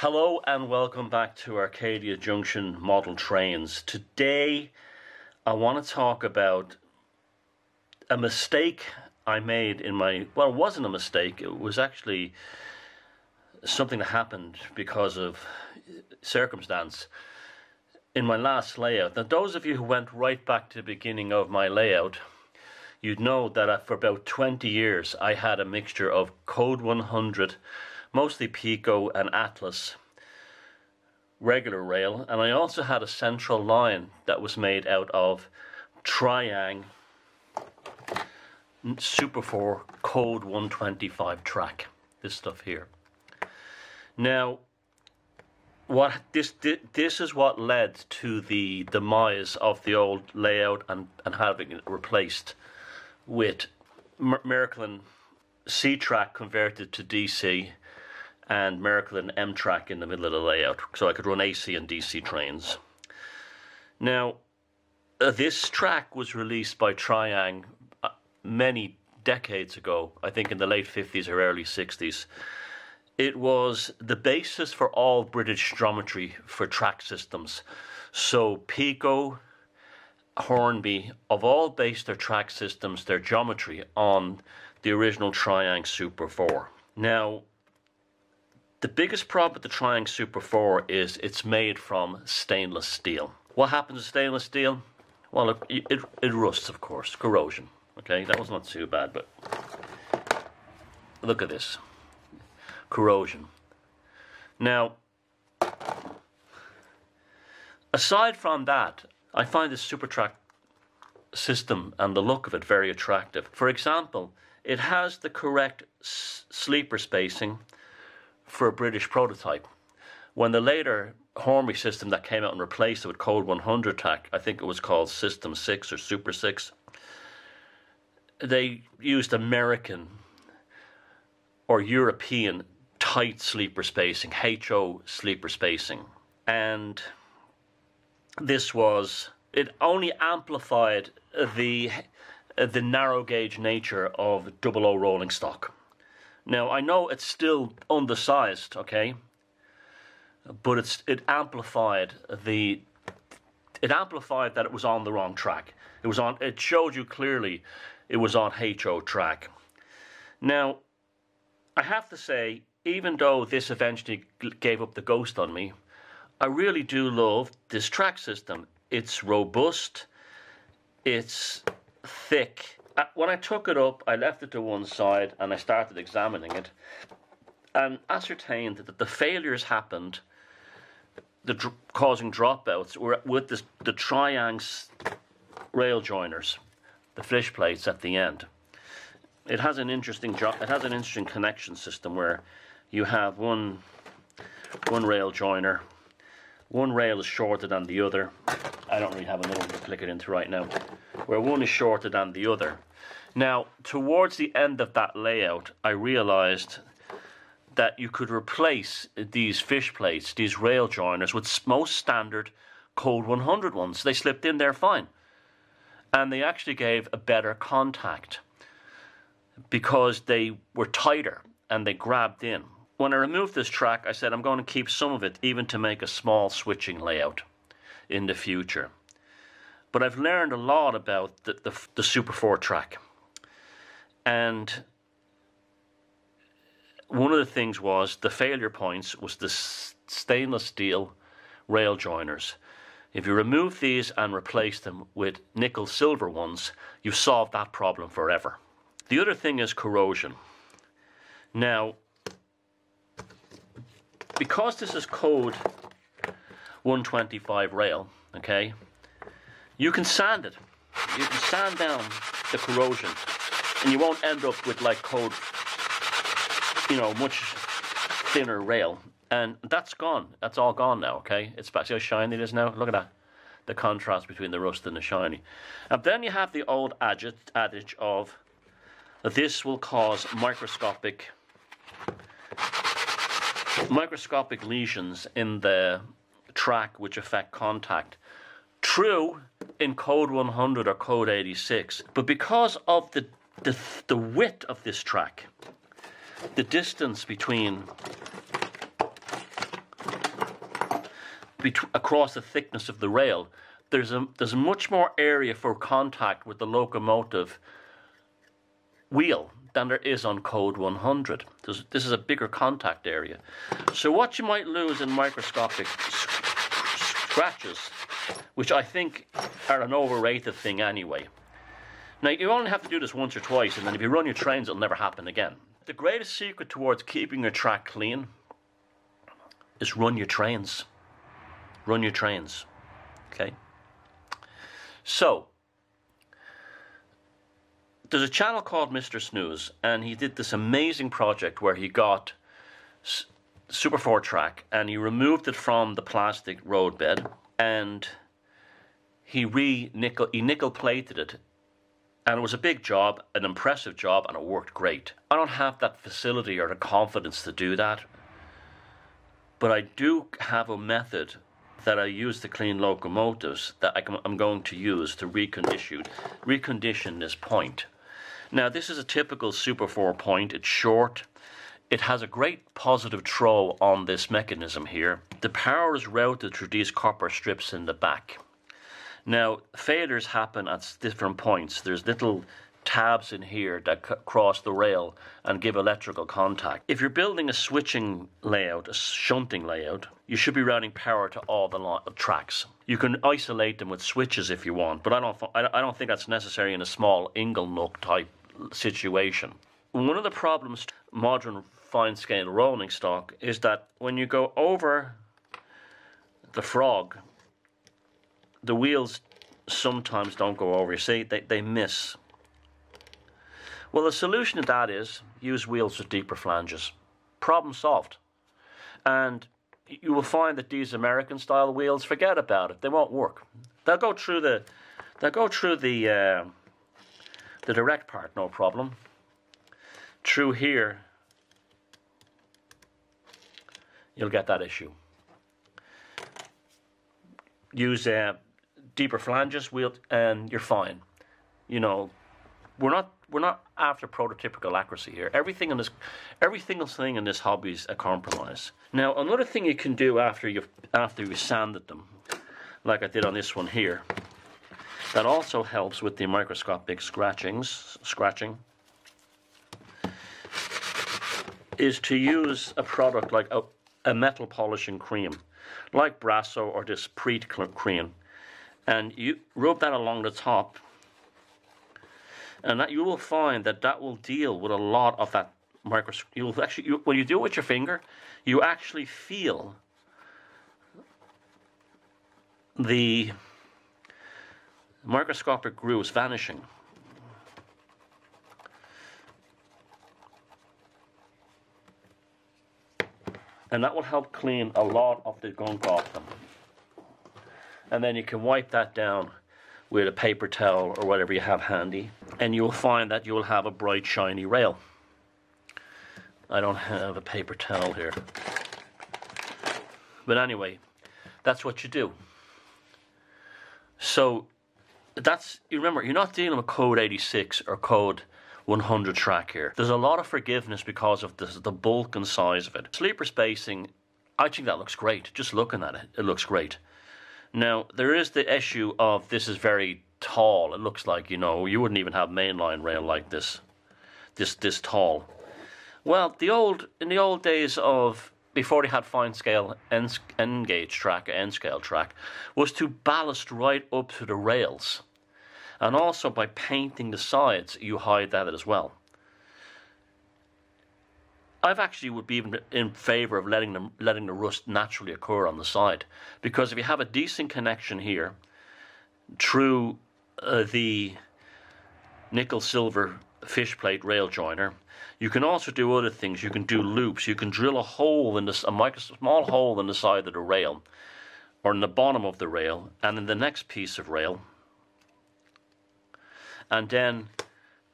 Hello and welcome back to Arcadia Junction Model Trains. Today I want to talk about a mistake I made in my, well, it wasn't a mistake, it was actually something that happened because of circumstance in my last layout. Now, those of you who went right back to the beginning of my layout, you'd know that for about 20 years I had a mixture of Code 100, mostly Pico and Atlas regular rail, and I also had a central line that was made out of Triang Super 4 Code 125 track, this stuff here. Now, what this is what led to the demise of the old layout and having it replaced with Miraculin C-track converted to DC and Miraculin M-track in the middle of the layout, so I could run AC and DC trains. Now, this track was released by Triang many decades ago, I think in the late 50s or early 60s. It was the basis for all British geometry for track systems. So Pico, Hornby, have all based their track systems, their geometry, on the original Triang Super 4. Now, the biggest problem with the Triang Super 4 is it's made from stainless steel. What happens to stainless steel? Well, it rusts, of course, corrosion. Okay, that was not too bad, but look at this. Corrosion. Now, aside from that, I find this SuperTrack system and the look of it very attractive. For example, it has the correct sleeper spacing for a British prototype. When the later Hornby system that came out and replaced it with Code 100 track, I think it was called System 6 or Super 6, they used American or European tight sleeper spacing, HO sleeper spacing. And this was, it only amplified the narrow gauge nature of 00 rolling stock. Now, I know it's still undersized, okay, but it amplified that it was on the wrong track. It showed you clearly it was on HO track. Now, I have to say, even though this eventually gave up the ghost on me, I really do love this track system. It's robust, it's thick. When I took it up, I left it to one side and I started examining it and ascertained that the failures happened, causing dropouts, were with the Triang's rail joiners, the fish plates at the end. It has an interesting connection system where you have one rail joiner. One rail is shorter than the other. I don't really have another one to click it into right now. Where one is shorter than the other. Now, towards the end of that layout, I realized that you could replace these fish plates, these rail joiners, with most standard Code 100 ones. They slipped in there fine. And they actually gave a better contact because they were tighter and they grabbed in. When I removed this track, I said I'm going to keep some of it even to make a small switching layout in the future. But I've learned a lot about the Super 4 track. And one of the things was the failure points was the stainless steel rail joiners. If you remove these and replace them with nickel silver ones, you've solved that problem forever. The other thing is corrosion. Now, because this is Code 125 rail, okay, you can sand it. You can sand down the corrosion, and you won't end up with like Code, much thinner rail. And that's gone. That's all gone now, okay? It's see how shiny it is now? Look at that. The contrast between the rust and the shiny. And then you have the old adage of this will cause microscopic lesions in the track which affect contact. True in Code 100 or Code 86, but because of the width of this track, the distance between across the thickness of the rail, there's much more area for contact with the locomotive wheel than there is on Code 100. This is a bigger contact area. So what you might lose in microscopic scratches, which I think are an overrated thing anyway. Now, you only have to do this once or twice, and then if you run your trains, it'll never happen again. The greatest secret towards keeping your track clean is run your trains. Run your trains. Okay? So, there's a channel called Mr. Snooze, and he did this amazing project where he got Super 4 track, and he removed it from the plastic roadbed, and he nickel plated it. And it was a big job, an impressive job, and it worked great. I don't have that facility or the confidence to do that, but I do have a method that I use to clean locomotives that I'm going to use to recondition this point. Now, this is a typical Super 4 point. It's short. It has a great positive throw on this mechanism here. The power is routed through these copper strips in the back. Now, failures happen at different points. There's little tabs in here that cross the rail and give electrical contact. If you're building a switching layout, a shunting layout, you should be routing power to all the tracks. You can isolate them with switches if you want, but I don't think that's necessary in a small Inglenook type situation. One of the problems with modern fine-scale rolling stock is that when you go over the frog, the wheels sometimes don't go over. You see, they miss. Well, the solution to that is use wheels with deeper flanges. Problem solved. And you will find that these American-style wheels, forget about it. They won't work. They'll go through the direct part, no problem. Through here, you'll get that issue. Use deeper flanges, and you're fine. You know, we're not after prototypical accuracy here. Every single thing in this hobby is a compromise. Now, another thing you can do after you've sanded them, like I did on this one here, that also helps with the microscopic scratching, is to use a product like a metal polishing cream, like Brasso or this Preet cream, and you rub that along the top, and that you will find that will deal with a lot of that microscopic. When you do it with your finger, you actually feel the microscopic grooves vanishing. And that will help clean a lot of the gunk off them. And then you can wipe that down with a paper towel or whatever you have handy, and you will find that you will have a bright, shiny rail. I don't have a paper towel here. But anyway, that's what you do. So, you remember, you're not dealing with code 86 or code 100 track here. There's a lot of forgiveness because of the bulk and size of it. Sleeper spacing, I think that looks great. Just looking at it, it looks great. Now, there is the issue of this is very tall. It looks like, you know, you wouldn't even have mainline rail like this tall. Well, in the old days of, before they had fine scale end gauge track, end scale track, was to ballast right up to the rails. And also by painting the sides, you hide that as well. I've actually would be even in favour of letting the rust naturally occur on the side, because if you have a decent connection here through the nickel silver fish plate rail joiner, you can also do other things. You can do loops. You can drill a hole in small hole in the side of the rail, or in the bottom of the rail, and in the next piece of rail, and then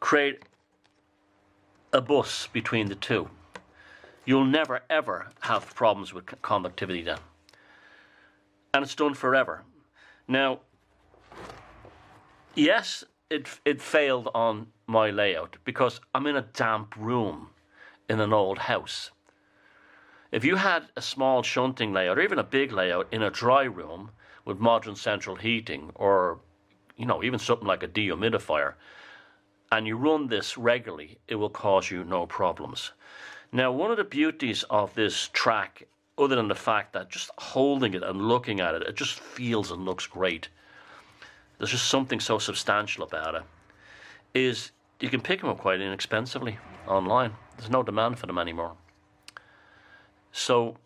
create a bus between the two. You'll never ever have problems with conductivity then. And it's done forever. Now, yes, it failed on my layout because I'm in a damp room in an old house. If you had a small shunting layout or even a big layout in a dry room with modern central heating, or even something like a dehumidifier, and you run this regularly, it will cause you no problems. Now, one of the beauties of this track, other than the fact that just holding it and looking at it, it just feels and looks great. There's just something so substantial about it, is you can pick them up quite inexpensively online. There's no demand for them anymore. So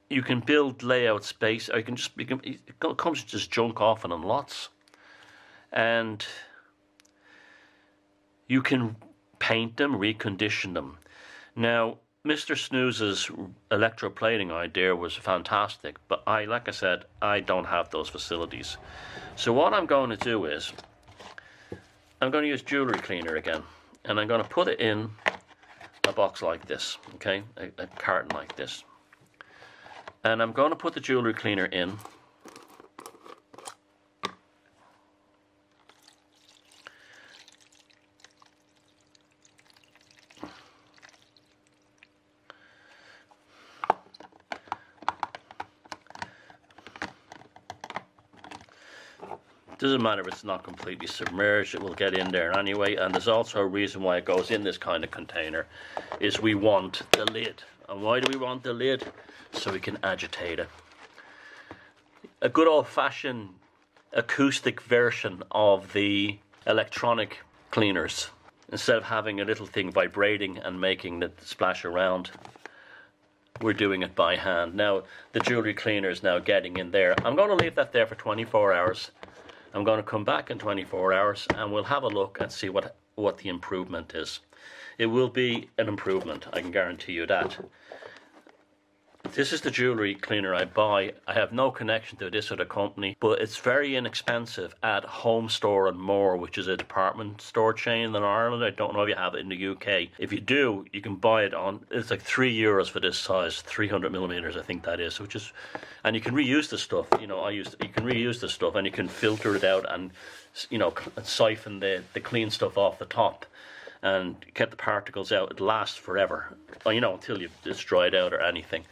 you can build layout space, or it comes just junk often in lots. And you can paint them, recondition them. Now, Mr. Snooze's electroplating idea was fantastic, but like I said, I don't have those facilities. So what I'm going to do is, I'm going to use jewelry cleaner again, and I'm going to put it in a box like this, okay, a carton like this. And I'm going to put the jewelry cleaner in. Doesn't matter if it's not completely submerged, it will get in there anyway. And there's also a reason why it goes in this kind of container, is we want the lid. And why do we want the lid? So we can agitate it. A good old-fashioned acoustic version of the electronic cleaners. Instead of having a little thing vibrating and making it splash around, we're doing it by hand. Now, the jewelry cleaner is now getting in there. I'm going to leave that there for 24 hours. I'm going to come back in 24 hours and we'll have a look and see what the improvement is. It will be an improvement, I can guarantee you that. This is the jewelry cleaner I buy. I have no connection to this other company, but it's very inexpensive at Home Store and More, which is a department store chain in Ireland. I don't know if you have it in the UK. If you do, you can buy it it's like €3 for this size, 300 millimeters, I think that is, and you can reuse the stuff. You can reuse the stuff and you can filter it out and, siphon the clean stuff off the top and get the particles out. It lasts forever, until it's dried out or anything.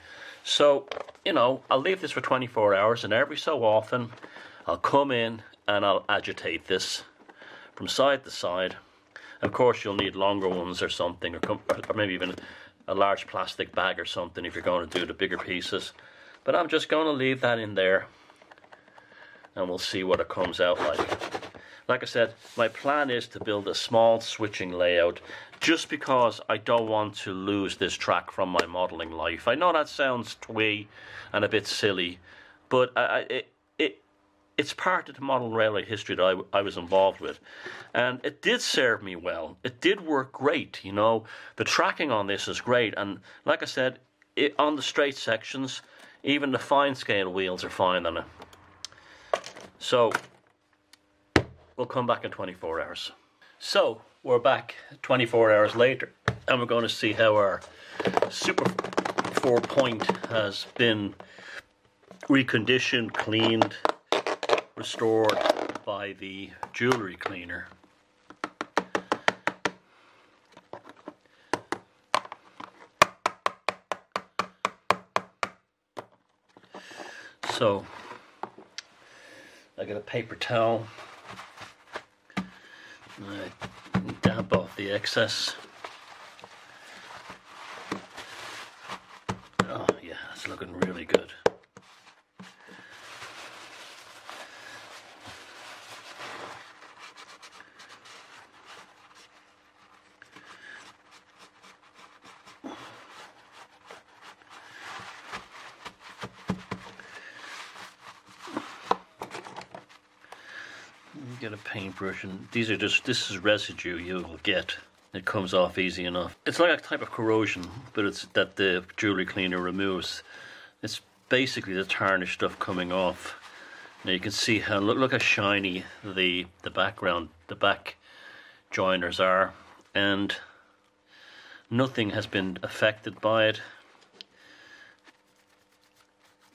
So, I'll leave this for 24 hours, and every so often I'll come in and I'll agitate this from side to side. Of course, you'll need longer ones or something, or maybe even a large plastic bag or something if you're going to do the bigger pieces. But I'm just going to leave that in there, and we'll see what it comes out like. Like I said, my plan is to build a small switching layout, just because I don't want to lose this track from my modelling life. I know that sounds twee and a bit silly, but it's part of the model railway history that I was involved with. And it did serve me well. It did work great, The tracking on this is great. And like I said, on the straight sections, even the fine scale wheels are fine on it. So we'll come back in 24 hours. So we're back 24 hours later, and we're going to see how our Super 4 point has been reconditioned, cleaned, restored by the jewelry cleaner. So I got a paper towel. Damp off the excess. Oh yeah, it's looking really good. Get a paintbrush, and this is residue you'll get. It comes off easy enough. It's like a type of corrosion, but it's that the jewelry cleaner removes. It's basically the tarnish stuff coming off. Now you can see how look how shiny the back joiners are, and nothing has been affected by it.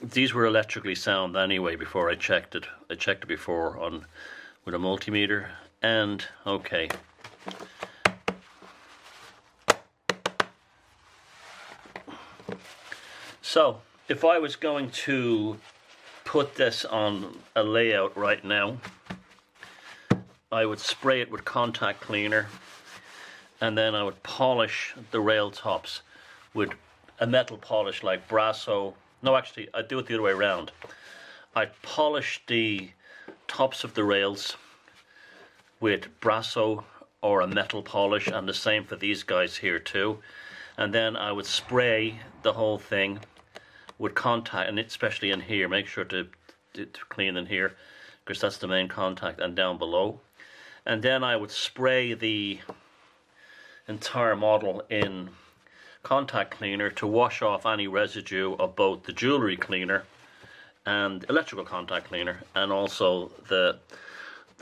These were electrically sound anyway before I checked it. I checked it before with a multimeter, and okay. So if I was going to put this on a layout right now, I would spray it with contact cleaner, and then I would polish the rail tops with a metal polish like Brasso. No, actually, I'd do it the other way around. I'd polish the tops of the rails with Brasso or a metal polish, and the same for these guys here too. And then I would spray the whole thing with contact, and especially in here, make sure to clean in here, because that's the main contact, and down below. And then I would spray the entire model in contact cleaner to wash off any residue of both the jewelry cleaner and electrical contact cleaner, and also the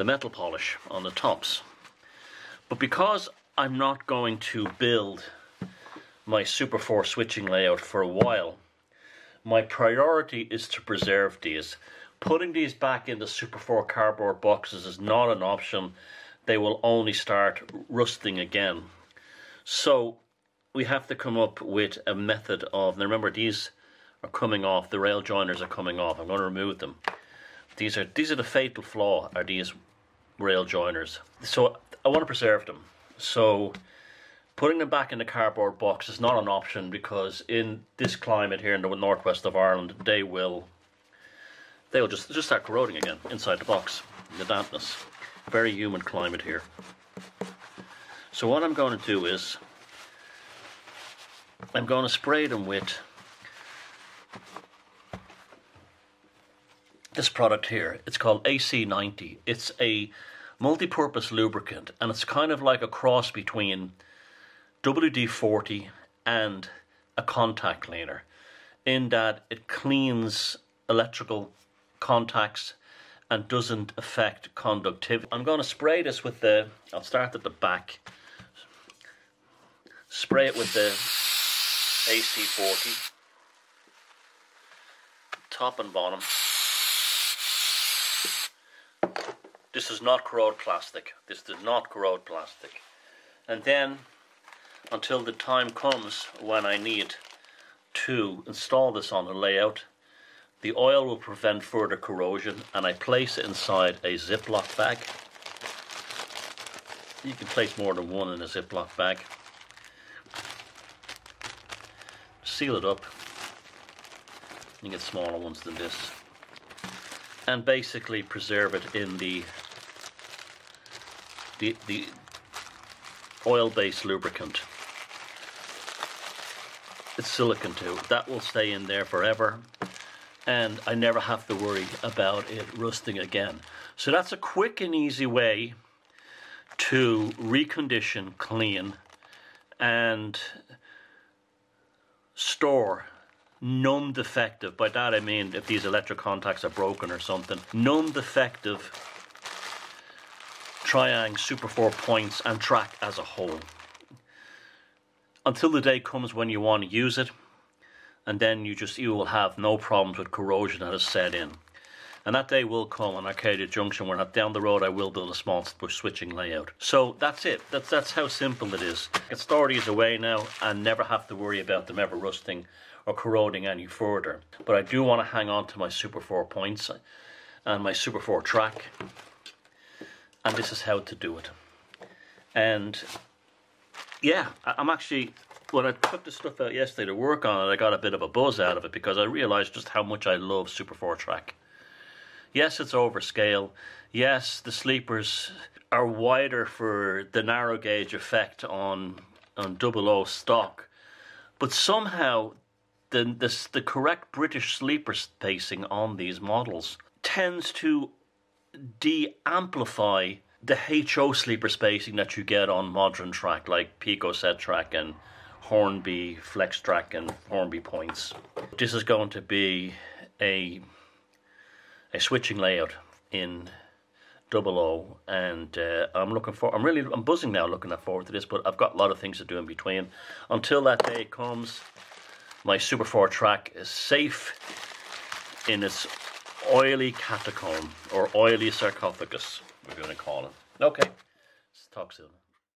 metal polish on the tops. But because I'm not going to build my Super 4 switching layout for a while, my priority is to preserve these. Putting these back in the Super 4 cardboard boxes is not an option. They will only start rusting again. So we have to come up with a method of, now remember, these are coming off, the rail joiners are coming off. I'm going to remove them. These are the fatal flaw, are these rail joiners. So I want to preserve them. So putting them back in the cardboard box is not an option, because in this climate here in the northwest of Ireland, they will just start corroding again inside the box, the dampness. Very humid climate here. So what I'm going to do is I'm going to spray them with this product here. It's called AC90. It's a multi-purpose lubricant, and it's kind of like a cross between WD-40 and a contact cleaner, in that it cleans electrical contacts and doesn't affect conductivity. I'm going to spray this with I'll start at the back. Spray it with the AC40, top and bottom. This is not corrode plastic. This does not corrode plastic. And then, until the time comes when I need to install this on the layout, the oil will prevent further corrosion, and I place it inside a Ziploc bag. You can place more than one in a Ziploc bag. Seal it up. You get smaller ones than this. And basically preserve it in the oil-based lubricant. It's silicone too. That will stay in there forever, and I never have to worry about it rusting again. So that's a quick and easy way to recondition, clean, and store non-defective, by that I mean if these electric contacts are broken or something, non-defective Triang Super 4 points and track as a whole, until the day comes when you want to use it, and then you will have no problems with corrosion that has set in. And that day will come on Arcadia Junction, where down the road I will build a small switching layout. So that's it. That's how simple it is. I can store these away now and never have to worry about them ever rusting or corroding any further. But I do want to hang on to my Super 4 points and my Super 4 track, and this is how to do it. And yeah, I'm actually, when I took the stuff out yesterday to work on it, I got a bit of a buzz out of it, because I realized just how much I love Super 4 track. Yes, it's overscale. Yes, the sleepers are wider for the narrow gauge effect on 00 stock, but somehow the correct British sleeper spacing on these models tends to de-amplify the HO sleeper spacing that you get on modern track, like Pico Set Track and Hornby Flex Track and Hornby Points. This is going to be a switching layout in 00, and I'm buzzing now looking forward to this, but I've got a lot of things to do in between. Until that day comes, my Super 4 track is safe in its oily catacomb, or oily sarcophagus, we're going to call it. Okay, let's talk soon.